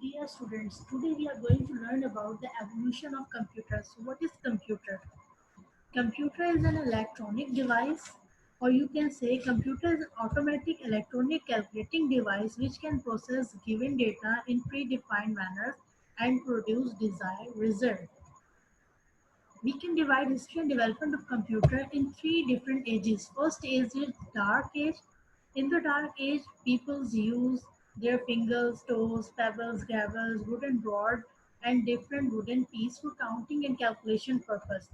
Dear students, today we are going to learn about the evolution of computers. So what is computer? Computer is an electronic device, or you can say computer is an automatic electronic calculating device which can process given data in predefined manners and produce desired result. We can divide history and development of computer in three different ages. First age is dark age. In the dark age, peoples use their fingers, toes, pebbles, gravels, wooden rod, and different wooden pieces for counting and calculation purpose.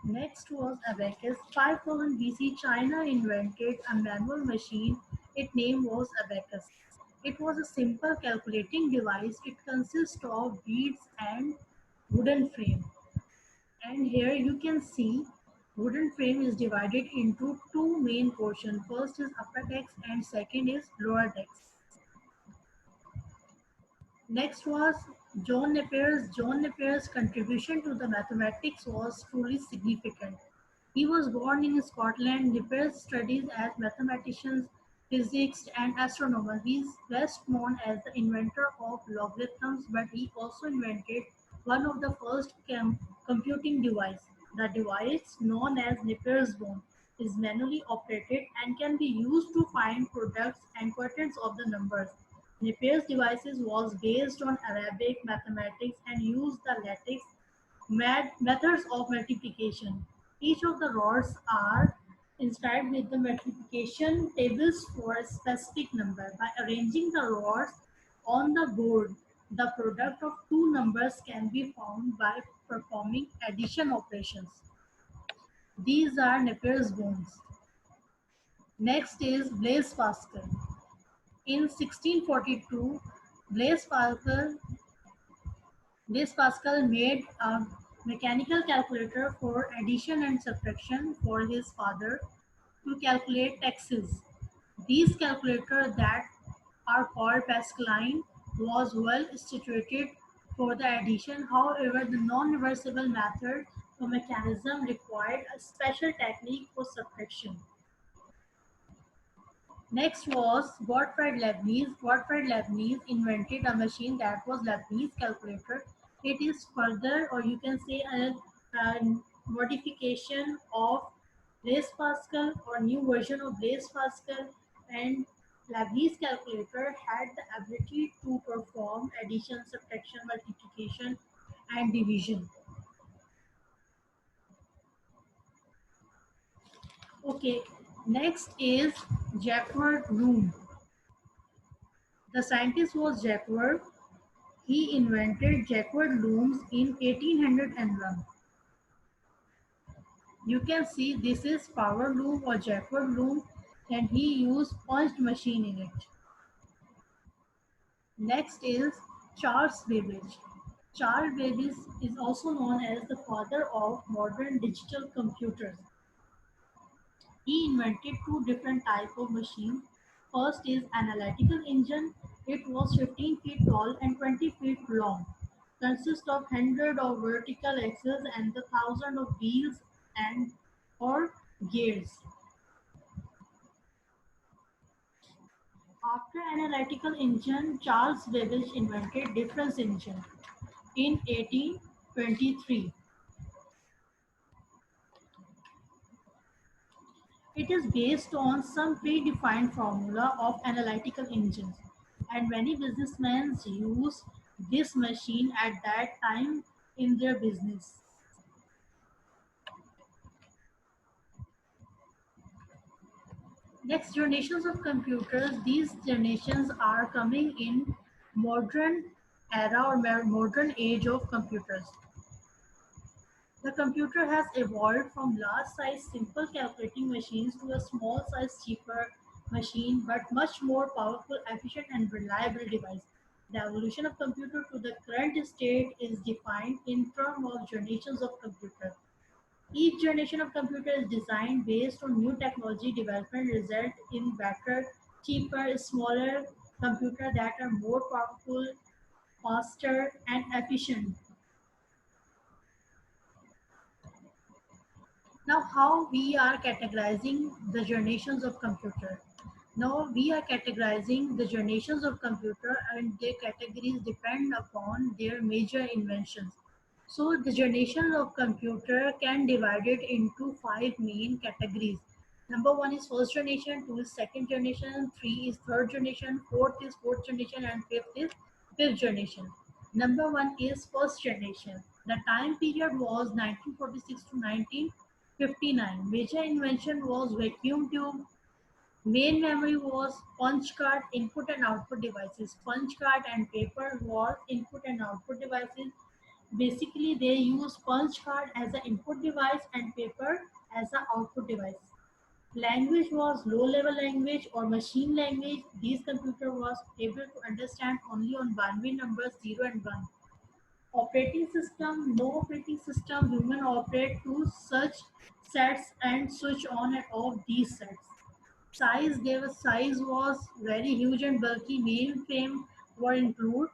Next was abacus. 5000 BC, China invented a manual machine. Its name was abacus. It was a simple calculating device. It consists of beads and wooden frame. And here you can see wooden frame is divided into two main portions. First is upper decks and second is lower decks. Next was John Napier's. John Napier's contribution to the mathematics was truly significant. He was born in Scotland. Napier's studies as mathematician, physics, and astronomer. He is best known as the inventor of logarithms, but he also invented one of the first computing device. The device, known as Napier's bone, is manually operated and can be used to find products and quotients of the numbers. Napier's devices was based on Arabic mathematics and used the lattice methods of multiplication. Each of the rods are inscribed with the multiplication tables for a specific number. By arranging the rods on the board, the product of two numbers can be found by performing addition operations. These are Napier's bones. Next is Blaise Pascal. In 1642, Blaise Pascal Blaise Pascal made a mechanical calculator for addition and subtraction for his father to calculate taxes. These calculators that are called Pascaline was well instituted for the addition. However, the non-reversible method or mechanism required a special technique for subtraction. Next was Gottfried Leibniz. Gottfried Leibniz invented a machine that was Leibniz calculator. It is further, or you can say, a modification of Blaise Pascal or new version of Blaise Pascal, and Leibniz calculator had the ability to perform addition, subtraction, multiplication, and division. Okay, next is Jacques Room. The scientist was Jacques. He invented Jacques looms in 1801. You can see this is power loom or Jacques loom, and he used punched machine in it. Next is Charles Babbage. Charles Babbage is also known as the father of modern digital computers. He invented two different types of machines. First is analytical engine. It was 15 feet tall and 20 feet long. Consists of hundred of vertical axes and the thousand of wheels and or gears. After analytical engine, Charles Babbage invented difference engine in 1823. It is based on some predefined formula of analytical engines, and many businessmen use this machine at that time in their business. Next generations of computers, these generations are coming in modern era or modern age of computers. The computer has evolved from large size simple calculating machines to a small size cheaper machine but much more powerful, efficient and reliable device. The evolution of computer to the current state is defined in terms of generations of computer. Each generation of computer is designed based on new technology development result in better, cheaper, smaller computer that are more powerful, faster and efficient. Now, how we are categorizing the generations of computer. Now we are categorizing the generations of computer and their categories depend upon their major inventions. So the generation of computer can divide it into five main categories. Number one is first generation, two is second generation, three is third generation, fourth is fourth generation, and fifth is fifth generation. Number one is first generation. The time period was 1946 to 1959. Major invention was vacuum tube. Main memory was punch card, input and output devices. Punch card and paper was input and output devices. Basically, they use punch card as an input device and paper as an output device. Language was low-level language or machine language. These computer was able to understand only on binary numbers 0 and 1. Operating system, no operating system, human operate to such sets and switch on and off these sets. Size was very huge and bulky. Mainframe were include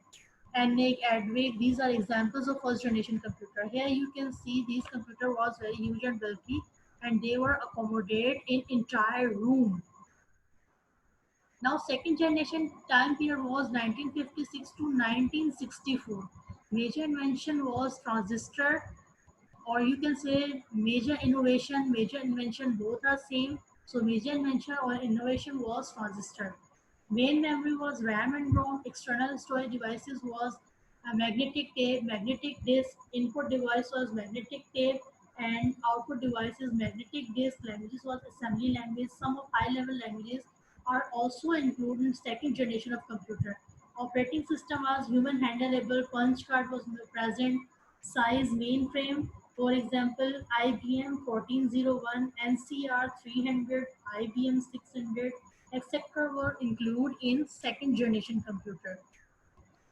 ENIAC, ADVIC. These are examples of first generation computer. Here you can see these computer was very huge and bulky and they were accommodated in entire room. Now second generation time period was 1956 to 1964. Major invention was transistor, or you can say major innovation, major invention, both are same. So major invention or innovation was transistor. Main memory was RAM and ROM. External storage devices was a magnetic tape, magnetic disk. Input device was magnetic tape, and output device is magnetic disk. Languages was assembly language. Some of high level languages are also included in second generation of computer. Operating system was human handleable. Punch card was present. Size mainframe, for example, IBM 1401, NCR 300, IBM 600, etc. were included in second generation computer.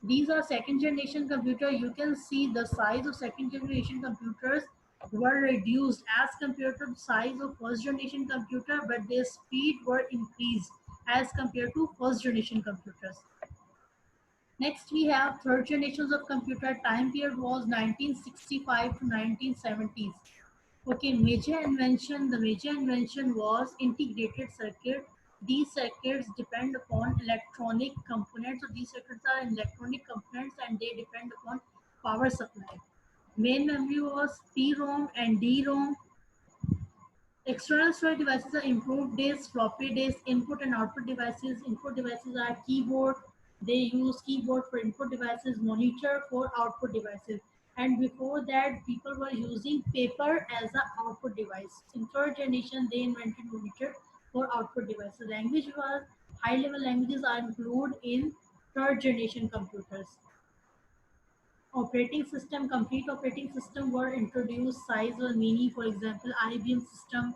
These are second generation computer. You can see the size of second generation computers were reduced as compared to the size of first generation computer, but their speed were increased as compared to first generation computers. Next, we have third generations of computer. Time period was 1965 to 1970s. Okay, major invention. The major invention was integrated circuit. These circuits depend upon electronic components. So these circuits are electronic components and they depend upon power supply. Main memory was PROM and DROM. External storage devices are improved disks, floppy disks, input and output devices. Input devices are keyboard. They use keyboard for input devices, monitor for output devices. And before that, people were using paper as an output device. In third generation, they invented monitor for output devices. Language was high-level languages are included in third generation computers. Operating system, complete operating system were introduced. Size or mini, for example, IBM system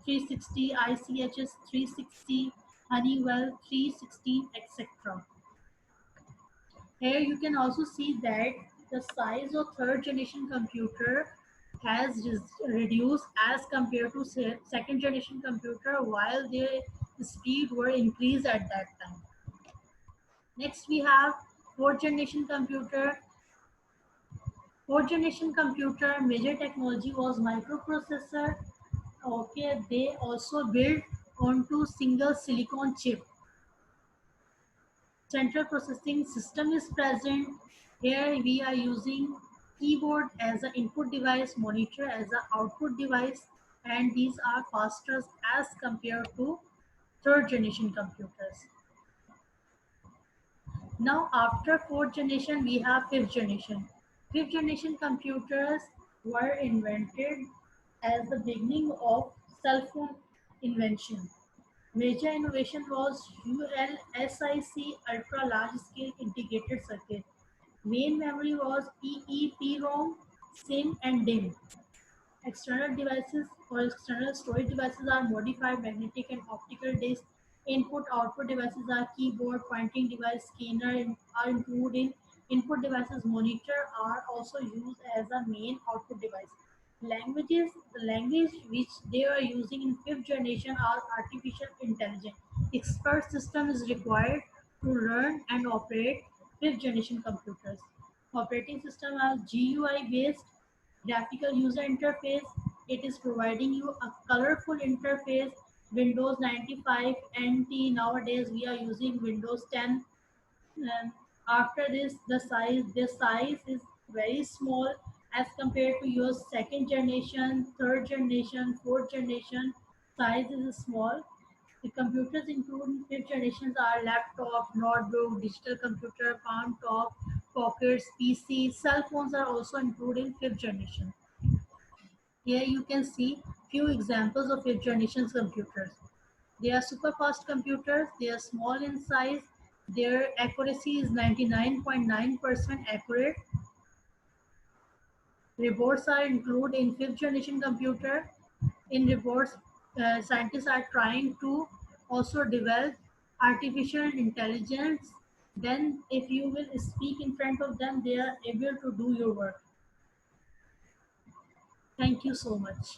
360, ICHS 360, Honeywell 316, etc. Here you can also see that the size of third generation computer has reduced as compared to second generation computer while their speed were increased at that time. Next we have fourth generation computer. Fourth generation computer major technology was microprocessor. Okay, they also built onto single silicon chip. Central processing system is present. Here we are using keyboard as an input device, monitor as an output device, and these are faster as compared to third generation computers. Now after fourth generation, we have fifth generation. Fifth generation computers were invented as the beginning of cell phone invention. Major innovation was ULSIC ultra large scale integrated circuit. Main memory was EEPROM, SIM and DIMM. External devices or external storage devices are modified magnetic and optical disc. Input-output devices are keyboard, pointing device, scanner are included in input devices. Monitor are also used as a main output device. Languages, the language which they are using in fifth generation are artificial intelligence. Expert system is required to learn and operate fifth generation computers. Operating system are GUI based graphical user interface. It is providing you a colorful interface. Windows 95 NT. Nowadays we are using Windows 10. And after this, the size is very small as compared to your second generation, third generation, fourth generation. Size is small. The computers including fifth generations are laptop, notebook, digital computer, palm top, pockets, PC. Cell phones are also included in fifth generation. Here you can see few examples of fifth generation computers. They are super fast computers. They are small in size. Their accuracy is 99.9% accurate. Robots are included in fifth generation computer. In robots, scientists are trying to also develop artificial intelligence. Then, if you will speak in front of them, they are able to do your work. Thank you so much.